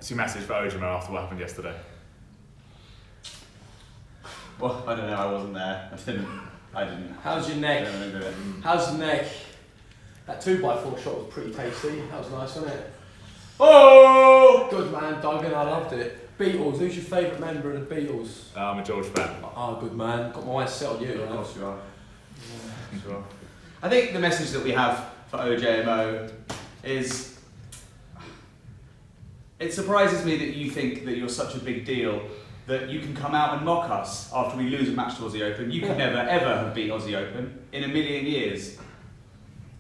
What's your message for Ojimo after what happened yesterday? Well, I don't know. I wasn't there. I didn't. How's your neck? I don't remember it. How's your neck? That 2x4 shot was pretty tasty. That was nice, wasn't it? Oh, good man, Duggan. I loved it. Beatles. Who's your favourite member of the Beatles? I'm a George fan. Oh, good man. Got my eyes set on you. Of Right? course you are. Yeah, sure. I think the message that we have for OJMO is, it surprises me that you think that you're such a big deal that you can come out and mock us after we lose a match to Aussie Open. You could never ever have beat Aussie Open in a million years.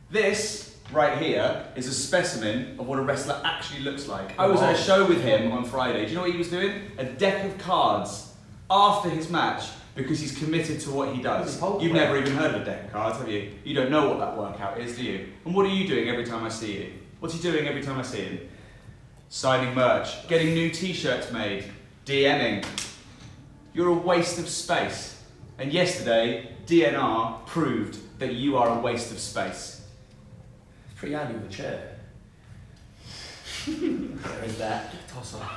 This right here is a specimen of what a wrestler actually looks like. I was at a show with him on Friday. Do you know what he was doing? A deck of cards after his match because he's committed to what he does. You've never even heard of a deck of cards, have you? You don't know what that workout is, do you? And what are you doing every time I see you? What's he doing every time I see him? Signing merch, getting new t-shirts made, DMing. You're a waste of space. And yesterday, DnR proved that you are a waste of space. It's pretty handy with a chair. There is that. Toss up.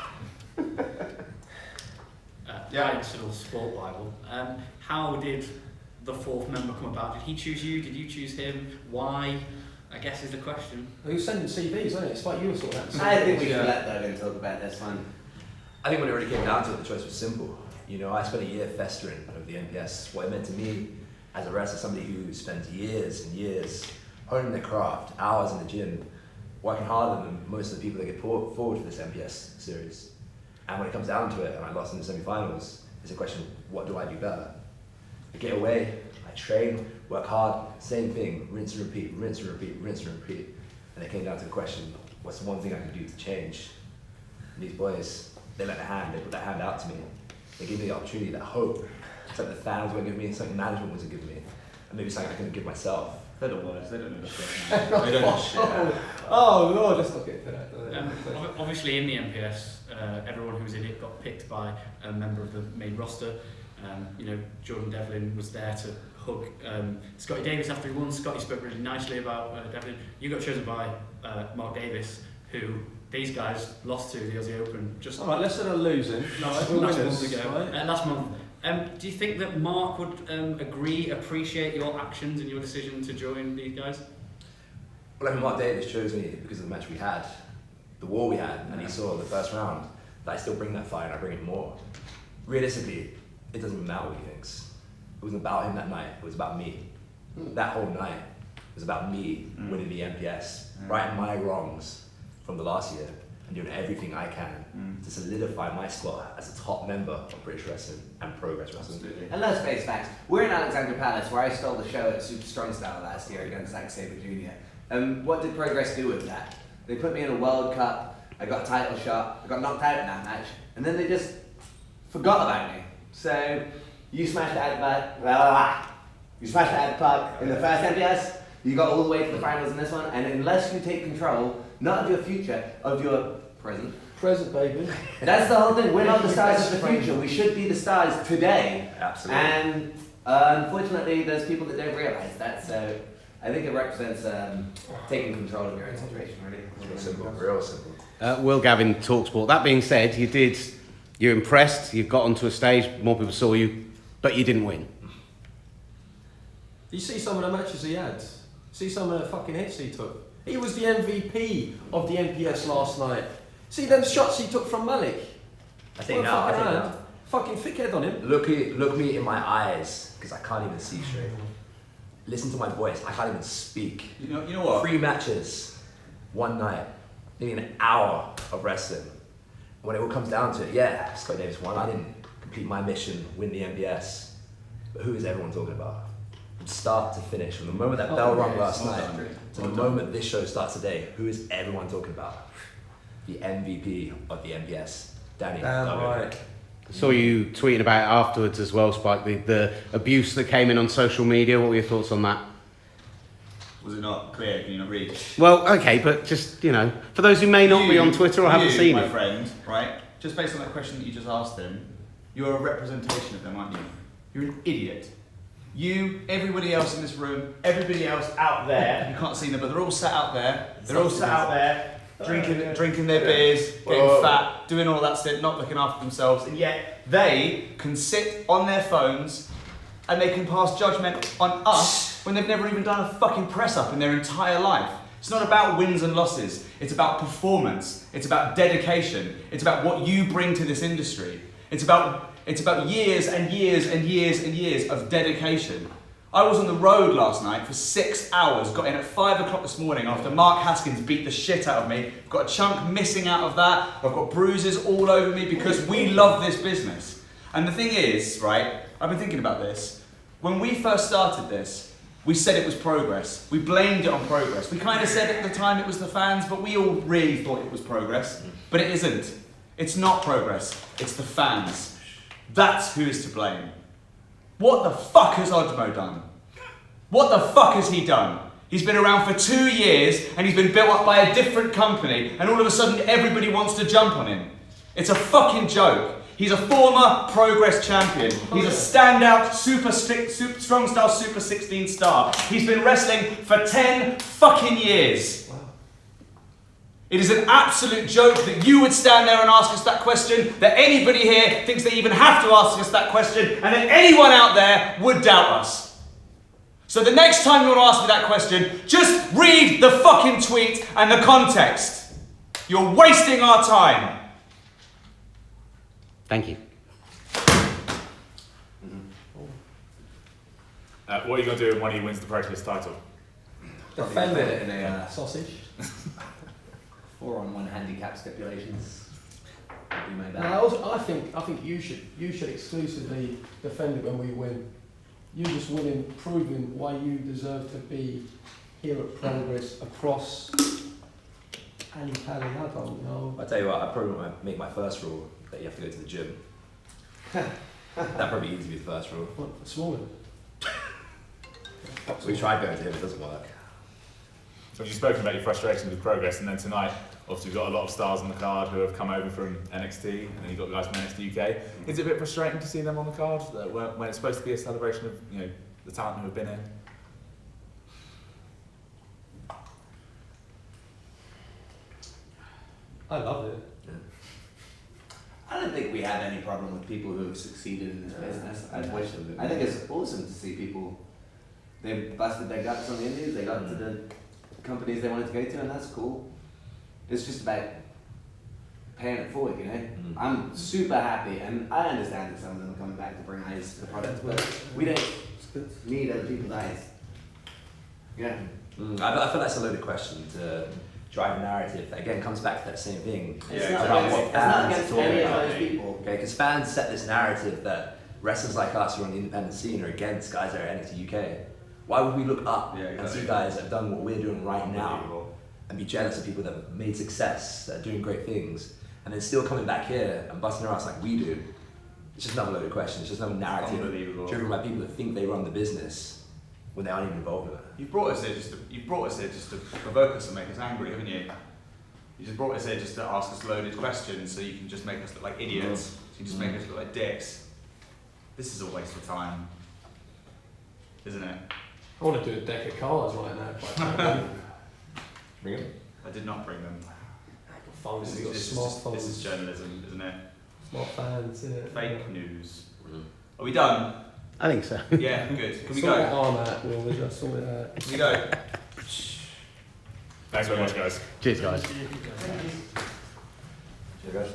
Traditional sport Bible. How did the fourth member come about? Did he choose you? Did you choose him? Why? I guess is the question. He was sending CVs, wasn't it? It's like you were sorting out. I think we should let Logan talk about this one. I think when it really came down to it, the choice was simple. You know, I spent a year festering over the NPS. What it meant to me as a wrestler, somebody who spends years and years honing their craft, hours in the gym, working harder than most of the people that get forward for this NPS series. And when it comes down to it, and I lost in the semi-finals, it's a question of what do I do better? I get away, I train, work hard, same thing, rinse and repeat, rinse and repeat, rinse and repeat. And it came down to the question, what's the one thing I can do to change? And these boys, they put that hand out to me. They gave me the opportunity, that hope, something the fans wouldn't give me, something management wasn't giving me, and maybe something I couldn't give myself. They're the worst, they don't know the shit. They don't know shit. Oh Lord, let's not get to that. Obviously in the NPS, everyone who was in it got picked by a member of the main roster. Jordan Devlin was there to hug Scotty Davis after he won. Scotty spoke really nicely about Devlin. You got chosen by Mark Davis, who these guys lost to the Aussie Open just All right, let's say they're losing. last month ago. Right? Last month. Do you think that Mark would appreciate your actions and your decision to join these guys? Well, I mean, Mark Davis chose me because of the match we had, the war we had, and he saw the first round that I still bring that fight and I bring it more. Realistically, it doesn't matter what he thinks. It wasn't about him that night, it was about me. That whole night was about me winning the NPS, righting my wrongs from the last year, and doing everything I can to solidify my spot as a top member of British wrestling and progress wrestling. Absolutely. And let's face facts, we're in Alexandra Palace where I stole the show at Super Strong Style last year against Zack Sabre Jr. What did Progress do with that? They put me in a World Cup, I got a title shot, I got knocked out in that match, and then they just forgot about me. So, you smashed it out of the park, you smashed it out of the park in the first NPS, you got all the way to the finals in this one, and unless you take control, not of your future, of your present. Present, baby. That's the whole thing. We're not the stars of the future. We should be the stars today. Absolutely. And unfortunately, there's people that don't realise that. So I think it represents taking control of your own situation, really. Real simple, real simple. Will Gavin, Talksport. That being said, you're impressed, you got onto a stage, more people saw you, but you didn't win. You see some of the matches he had? See some of the fucking hits he took? He was the MVP of the NPS last night. See them shots he took from Malik? I think now. Fucking thickhead on him. Look me in my eyes, because I can't even see straight. Listen to my voice, I can't even speak. You know what? 3 matches, one night, nearly an hour of wrestling. When it all comes down to it, yeah, Scott Davis won. I didn't complete my mission, win the NPS. But who is everyone talking about? From start to finish, from the moment that bell rung last night to the moment this show starts today, who is everyone talking about? The MVP of the NPS, Danny. Damn right. Saw you tweeting about it afterwards as well, Spike, the abuse that came in on social media. What were your thoughts on that? Was it not clear? Can you not read? Well, okay, but just, for those who may not be on Twitter or haven't seen my it. friend, right? Just based on that question that you just asked him, you're a representation of them, aren't you? You're an idiot. You, everybody else in this room, everybody else out there, you can't see them, but they're all sat out there. They're all sat out there drinking their beers, getting fat, doing all that shit, not looking after themselves, and yet they can sit on their phones and they can pass judgment on us when they've never even done a fucking press up in their entire life. It's not about wins and losses. It's about performance. It's about dedication. It's about what you bring to this industry. It's about years and years and years and years of dedication. I was on the road last night for 6 hours, got in at 5 o'clock this morning after Mark Haskins beat the shit out of me. I've got a chunk missing out of that. I've got bruises all over me because we love this business. And the thing is, right, I've been thinking about this. When we first started this, we said it was progress. We blamed it on progress. We kind of said at the time it was the fans, but we all really thought it was progress. But it isn't. It's not progress. It's the fans. That's who is to blame. What the fuck has Odmo done? What the fuck has he done? He's been around for 2 years and he's been built up by a different company and all of a sudden everybody wants to jump on him. It's a fucking joke. He's a former Progress champion. He's a standout strong style Super 16 star. He's been wrestling for 10 fucking years. Wow. It is an absolute joke that you would stand there and ask us that question, that anybody here thinks they even have to ask us that question, and that anyone out there would doubt us. So the next time you want to ask me that question, just read the fucking tweet and the context. You're wasting our time. Thank you. What are you going to do when he wins the Proclist title? Defend it in a sausage. 4-on-1 handicap stipulations. We made that. I think you should exclusively defend it when we win. You just winning, proving why you deserve to be here at Progress across Ali Pally. I don't know. I tell you what, I probably won't make my first rule that you have to go to the gym. That probably needs to be the first rule. What, this morning? We tried going to him, it doesn't work. So you've spoken about your frustrations with Progress, and then tonight, obviously you've got a lot of stars on the card who have come over from NXT, and then you've got guys from NXT UK. Is it a bit frustrating to see them on the card when it's supposed to be a celebration of, you know, the talent who have been in? I love it. Yeah. I don't think we have any problem with people who have succeeded in this business. I think it's awesome to see people, they've busted their guts on the indies, they got to the companies they wanted to go to, and that's cool. It's just about paying it forward, you know? I'm super happy, and I understand that some of them are coming back to bring eyes to the product, but we don't need other people's eyes. Yeah. I feel that's a loaded question to drive a narrative that again comes back to that same thing. It's about not what against, it's not against talk any of about. those people. Okay, because fans set this narrative that wrestlers like us who are on the independent scene are against guys that are NXT UK. Why would we look up and see guys that have done what we're doing right now and be jealous of people that have made success, that are doing great things, and then still coming back here and busting their ass like we do? It's just another loaded question. It's just another narrative driven by people that think they run the business when they aren't even involved with it. You've brought us here just to provoke us and make us angry, haven't you? You just brought us here just to ask us loaded questions so you can just make us look like idiots. So you can just make us look like dicks. This is a waste of time, isn't it? I want to do a deck of cards right now. Quite frankly. Bring them. I did not bring them. Phones, This you've got is smartphones. journalism, isn't it? Smart fans, yeah. Fake news. Are we done? I think so. Yeah, good. Can we Sort go? that arm out, Will. Just sort it out. Can we go? Thanks very much, guys. Cheers, guys. Cheers, guys.